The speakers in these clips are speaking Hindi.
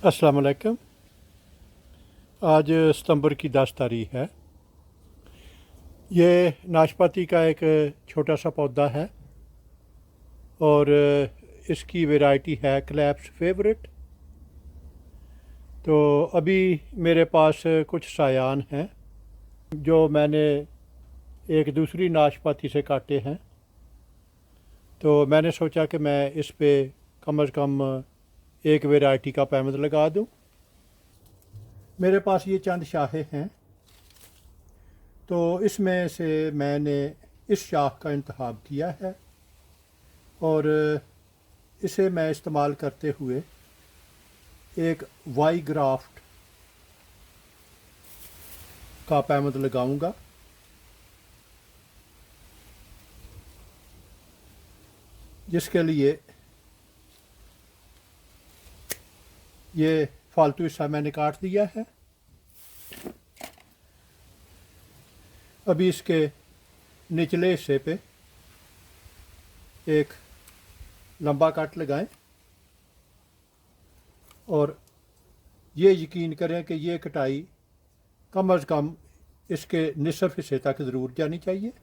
अस्सलाम वालेकुम। आज सितंबर की 10 तारीख है। ये नाशपाती का एक छोटा सा पौधा है और इसकी वैरायटी है क्लैप्स फेवरेट। तो अभी मेरे पास कुछ सायान हैं जो मैंने एक दूसरी नाशपाती से काटे हैं। तो मैंने सोचा कि मैं इस पे कम अज़ कम एक वैरायटी का पैमद लगा दूं। मेरे पास ये चंद शाखें हैं, तो इसमें से मैंने इस शाख का इंतखाब किया है और इसे मैं इस्तेमाल करते हुए एक वाई ग्राफ्ट का पैमद लगाऊंगा। जिसके लिए ये फालतू हिस्सा मैंने काट दिया है। अभी इसके निचले हिस्से पे एक लंबा कट लगाएं और ये यकीन करें कि ये कटाई कम अज़ कम इसके निसफ हिस्से तक ज़रूर जानी चाहिए।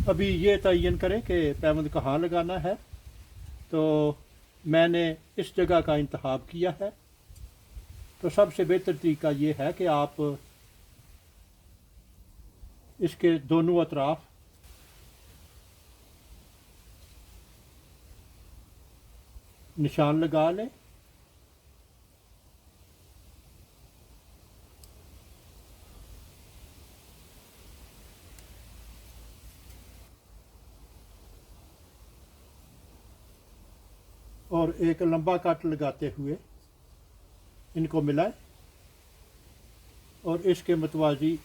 अभी ये तयन करें कि पैमद कहाँ लगाना है। तो मैंने इस जगह का इंतखाब किया है। तो सबसे बेहतर तरीका ये है कि आप इसके दोनों अतराफ निशान लगा लें और एक लंबा कट लगाते हुए इनको मिलाएं और इसके मतवाजी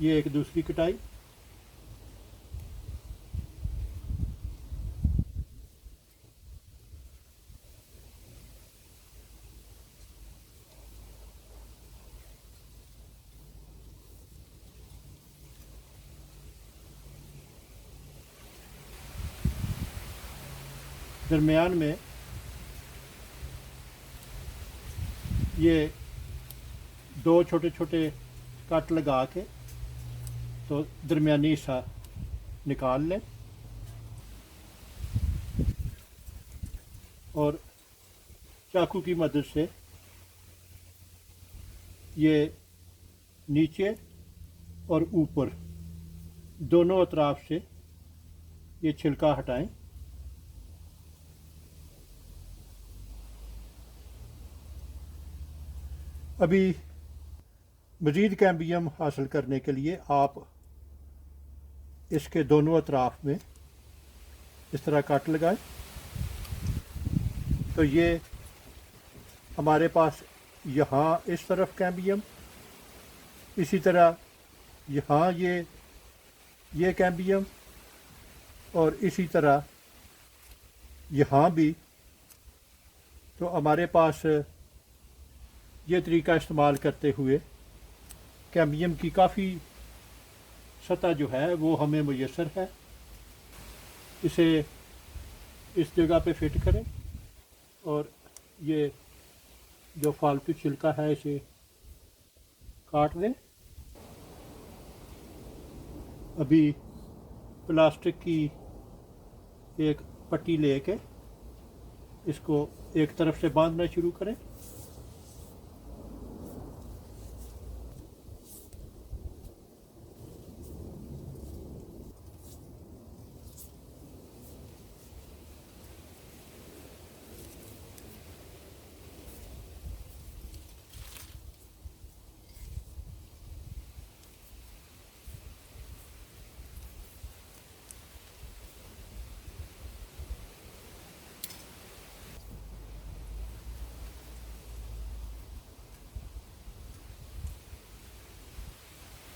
ये एक दूसरी कटाई। दरमियान में ये दो छोटे छोटे कट लगा के तो दरमियानी हिस्सा निकाल लें और चाकू की मदद से ये नीचे और ऊपर दोनों अतराफ से ये छिलका हटाएं। अभी मज़ीद कैम्बियम हासिल करने के लिए आप इसके दोनों अतराफ में इस तरह कट लगाएं। तो ये हमारे पास यहाँ इस तरफ कैम्बियम, इसी तरह यहाँ ये कैम्बियम और इसी तरह यहाँ भी। तो हमारे पास ये तरीका इस्तेमाल करते हुए कैम्बियम की काफ़ी सतह जो है वो हमें मुयस्सर है। इसे इस जगह पे फिट करें और ये जो फालतू छिलका है इसे काट दें। अभी प्लास्टिक की एक पट्टी लेके इसको एक तरफ से बांधना शुरू करें।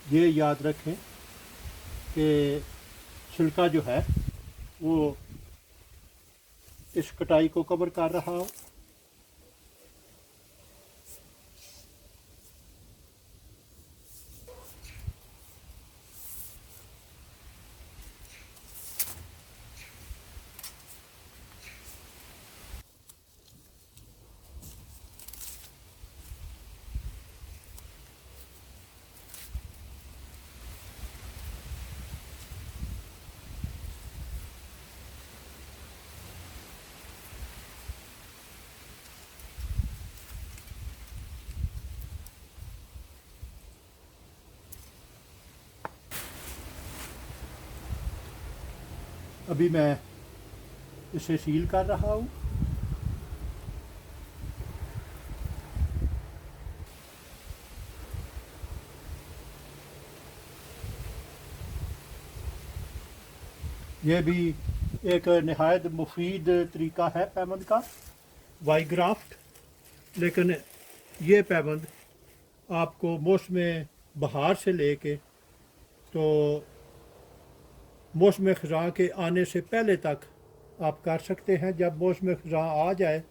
ये याद रखें कि छिलका जो है वो इस कटाई को कवर कर रहा हो। अभी मैं इसे सील कर रहा हूँ। यह भी एक नहायत मुफीद तरीका है पैबंद का, वाई ग्राफ्ट। लेकिन ये पैबंद आपको मौसम बहार से लेके तो मौसम ख़ज़ां के आने से पहले तक आप कर सकते हैं। जब मौसम ख़ज़ां आ जाए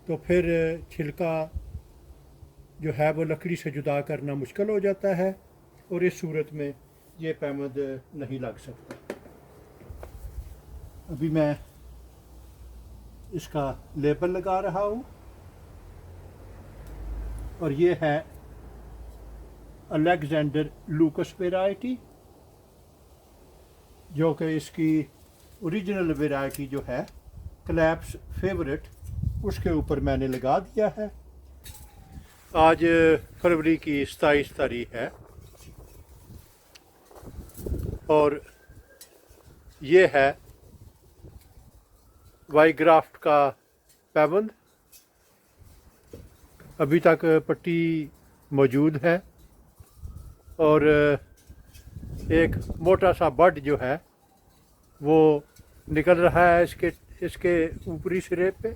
तो फिर छिलका जो है वो लकड़ी से जुदा करना मुश्किल हो जाता है और इस सूरत में ये पैबंद नहीं लग सकता। अभी मैं इसका लेबल लगा रहा हूँ और ये है अलेक्जेंडर लूकस वेराइटी, जो कि इसकी ओरिजिनल वेराइटी जो है क्लैप्स फेवरेट, उसके ऊपर मैंने लगा दिया है। आज फरवरी की 27 तारीख है और ये है वाई ग्राफ्ट का पैबंद। अभी तक पट्टी मौजूद है और एक मोटा सा बड जो है वो निकल रहा है इसके ऊपरी सिरे पे।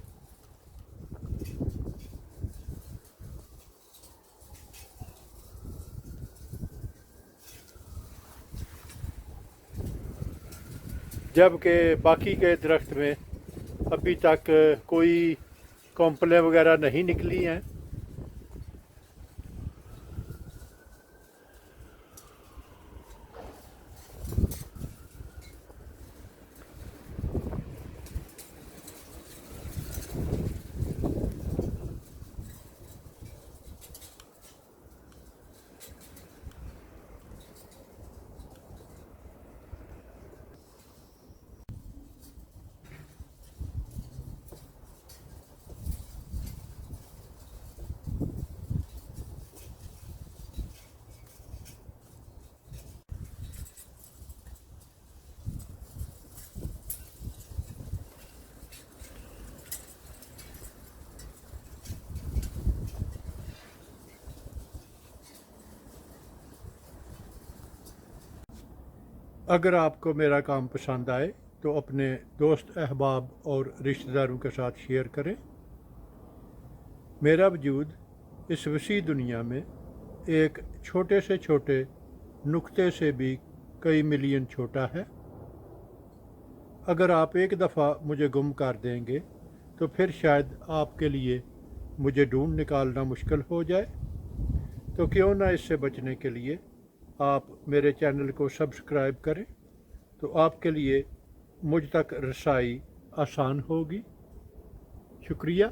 जबकि बाकी के दरख्त में अभी तक कोई कॉम्पलें वगैरह नहीं निकली हैं। अगर आपको मेरा काम पसंद आए तो अपने दोस्त अहबाब और रिश्तेदारों के साथ शेयर करें। मेरा वजूद इस वसी दुनिया में एक छोटे से छोटे नुक्ते से भी कई मिलियन छोटा है। अगर आप एक दफ़ा मुझे गुम कर देंगे तो फिर शायद आपके लिए मुझे ढूंढ निकालना मुश्किल हो जाए। तो क्यों ना इससे बचने के लिए आप मेरे चैनल को सब्सक्राइब करें, तो आपके लिए मुझ तक रसाई आसान होगी। शुक्रिया।